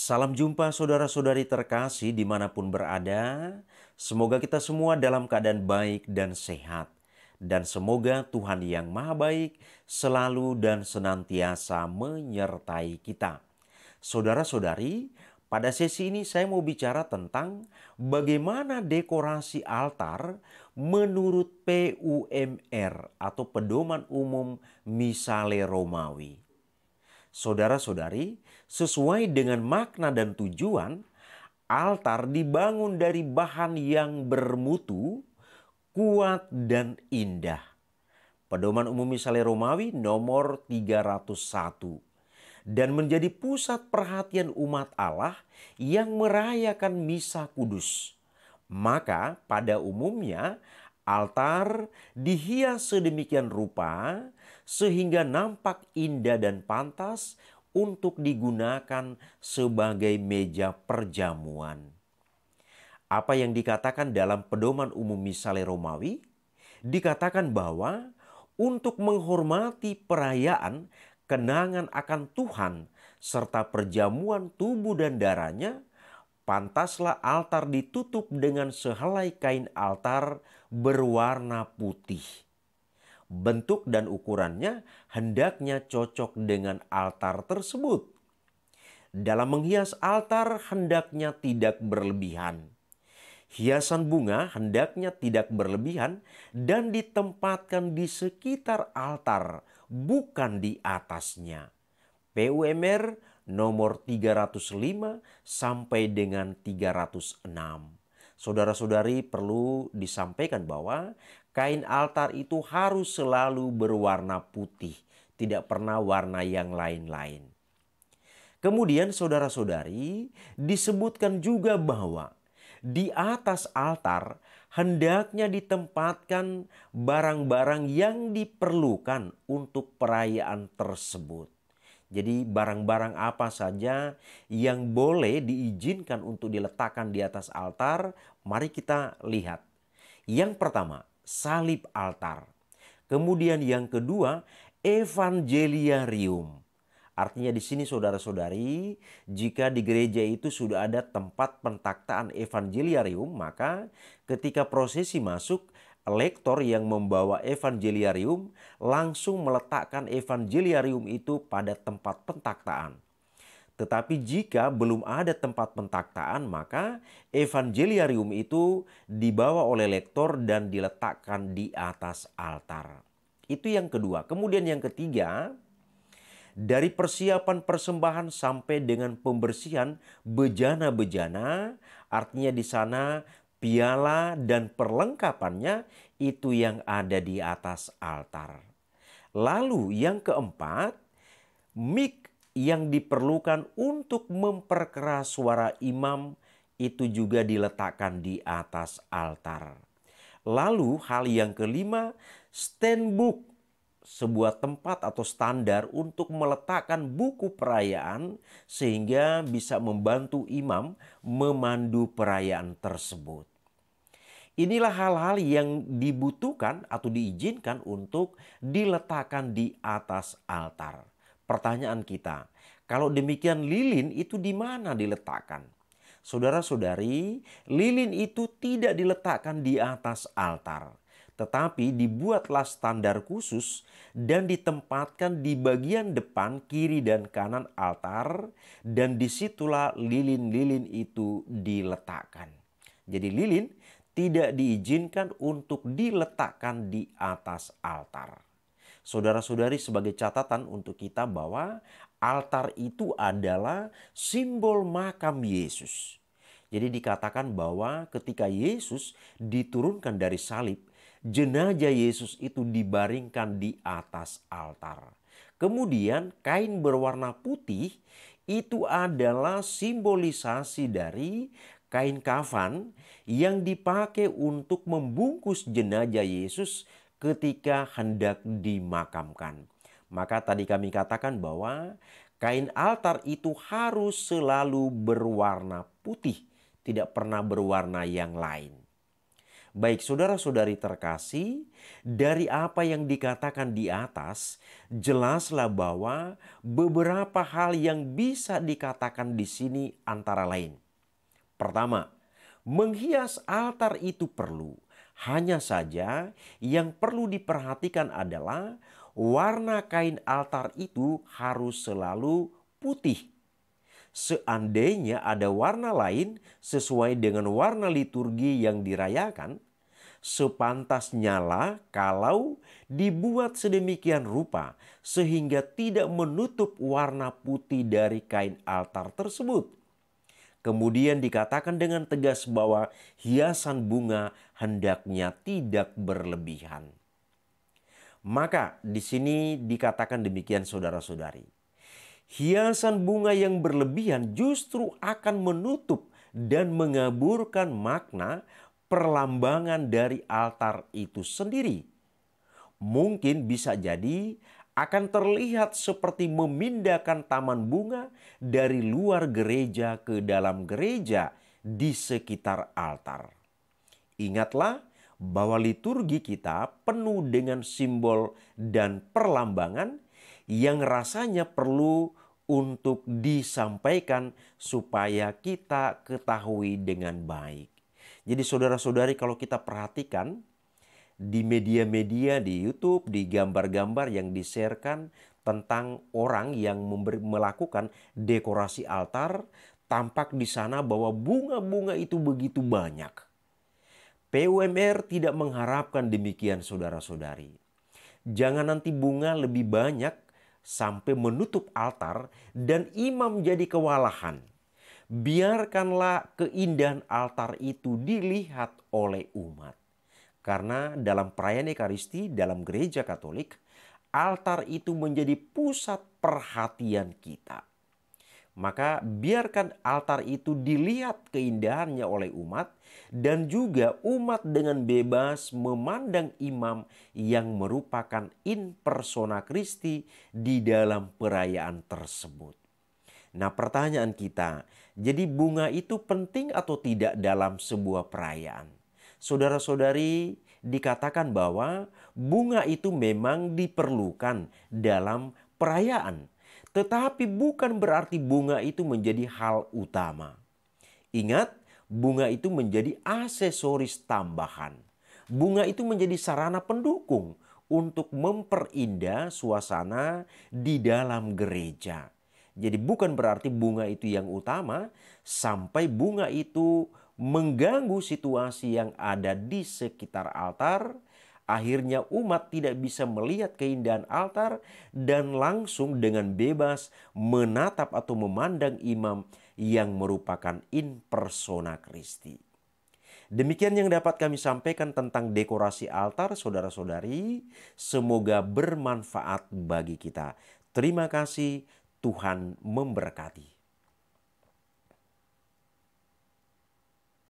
Salam jumpa saudara-saudari terkasih dimanapun berada. Semoga kita semua dalam keadaan baik dan sehat. Dan semoga Tuhan yang Maha Baik selalu dan senantiasa menyertai kita. Saudara-saudari, pada sesi ini saya mau bicara tentang bagaimana dekorasi altar menurut PUMR atau Pedoman Umum Misale Romawi. Saudara-saudari, sesuai dengan makna dan tujuan, altar dibangun dari bahan yang bermutu, kuat dan indah. Pedoman Umum Misale Romawi nomor 301. Dan menjadi pusat perhatian umat Allah yang merayakan Misa Kudus. Maka pada umumnya altar dihias sedemikian rupa sehingga nampak indah dan pantas untuk digunakan sebagai meja perjamuan. Apa yang dikatakan dalam Pedoman Umum Misale Romawi? Dikatakan bahwa untuk menghormati perayaan kenangan akan Tuhan serta perjamuan tubuh dan darahnya, pantaslah altar ditutup dengan sehelai kain altar berwarna putih. Bentuk dan ukurannya hendaknya cocok dengan altar tersebut. Dalam menghias altar hendaknya tidak berlebihan. Hiasan bunga hendaknya tidak berlebihan dan ditempatkan di sekitar altar, bukan di atasnya. PUMR nomor 305 sampai dengan 306. Saudara-saudari, perlu disampaikan bahwa kain altar itu harus selalu berwarna putih, tidak pernah warna yang lain-lain. Kemudian saudara-saudari, disebutkan juga bahwa di atas altar hendaknya ditempatkan barang-barang yang diperlukan untuk perayaan tersebut. Jadi barang-barang apa saja yang boleh diizinkan untuk diletakkan di atas altar, mari kita lihat. Yang pertama, salib altar. Kemudian yang kedua, evangeliarium. Artinya di sini saudara-saudari, jika di gereja itu sudah ada tempat pentaktaan evangeliarium, maka ketika prosesi masuk, lektor yang membawa evangeliarium langsung meletakkan evangeliarium itu pada tempat pentaktaan. Tetapi jika belum ada tempat pentaktaan, maka evangeliarium itu dibawa oleh lektor dan diletakkan di atas altar. Itu yang kedua. Kemudian yang ketiga, dari persiapan persembahan sampai dengan pembersihan bejana-bejana, artinya di sana piala dan perlengkapannya itu yang ada di atas altar. Lalu yang keempat, mik yang diperlukan untuk memperkeras suara imam itu juga diletakkan di atas altar. Lalu hal yang kelima, stand book, sebuah tempat atau standar untuk meletakkan buku perayaan sehingga bisa membantu imam memandu perayaan tersebut. Inilah hal-hal yang dibutuhkan atau diizinkan untuk diletakkan di atas altar. Pertanyaan kita, kalau demikian lilin itu di mana diletakkan? Saudara-saudari, lilin itu tidak diletakkan di atas altar, tetapi dibuatlah standar khusus dan ditempatkan di bagian depan, kiri dan kanan altar, dan disitulah lilin-lilin itu diletakkan. Jadi lilin tidak diizinkan untuk diletakkan di atas altar. Saudara-saudari, sebagai catatan untuk kita bahwa altar itu adalah simbol makam Yesus. Jadi dikatakan bahwa ketika Yesus diturunkan dari salib, jenazah Yesus itu dibaringkan di atas altar. Kemudian kain berwarna putih itu adalah simbolisasi dari kain kafan yang dipakai untuk membungkus jenazah Yesus ketika hendak dimakamkan. Maka tadi kami katakan bahwa kain altar itu harus selalu berwarna putih, tidak pernah berwarna yang lain. Baik saudara-saudari terkasih, dari apa yang dikatakan di atas, jelaslah bahwa beberapa hal yang bisa dikatakan di sini antara lain. Pertama, menghias altar itu perlu. Hanya saja yang perlu diperhatikan adalah warna kain altar itu harus selalu putih. Seandainya ada warna lain sesuai dengan warna liturgi yang dirayakan, sepantasnya lah kalau dibuat sedemikian rupa sehingga tidak menutup warna putih dari kain altar tersebut. Kemudian dikatakan dengan tegas bahwa hiasan bunga hendaknya tidak berlebihan. Maka di sini dikatakan demikian saudara-saudari. Hiasan bunga yang berlebihan justru akan menutup dan mengaburkan makna perlambangan dari altar itu sendiri. Mungkin bisa jadi akan terlihat seperti memindahkan taman bunga dari luar gereja ke dalam gereja di sekitar altar. Ingatlah bahwa liturgi kita penuh dengan simbol dan perlambangan yang rasanya perlu untuk disampaikan supaya kita ketahui dengan baik. Jadi saudara-saudari, kalau kita perhatikan di media-media, di YouTube, di gambar-gambar yang di-sharekan tentang orang yang melakukan dekorasi altar, tampak di sana bahwa bunga-bunga itu begitu banyak. PUMR tidak mengharapkan demikian saudara-saudari. Jangan nanti bunga lebih banyak sampai menutup altar dan imam jadi kewalahan. Biarkanlah keindahan altar itu dilihat oleh umat. Karena dalam perayaan Ekaristi dalam gereja Katolik, altar itu menjadi pusat perhatian kita. Maka biarkan altar itu dilihat keindahannya oleh umat dan juga umat dengan bebas memandang imam yang merupakan in persona Christi di dalam perayaan tersebut. Nah, pertanyaan kita, jadi bunga itu penting atau tidak dalam sebuah perayaan? Saudara-saudari, dikatakan bahwa bunga itu memang diperlukan dalam perayaan. Tetapi bukan berarti bunga itu menjadi hal utama. Ingat, bunga itu menjadi aksesoris tambahan. Bunga itu menjadi sarana pendukung untuk memperindah suasana di dalam gereja. Jadi bukan berarti bunga itu yang utama sampai bunga itu mengganggu situasi yang ada di sekitar altar. Akhirnya umat tidak bisa melihat keindahan altar dan langsung dengan bebas menatap atau memandang imam yang merupakan in persona Christi. Demikian yang dapat kami sampaikan tentang dekorasi altar, saudara-saudari. Semoga bermanfaat bagi kita. Terima kasih, Tuhan memberkati.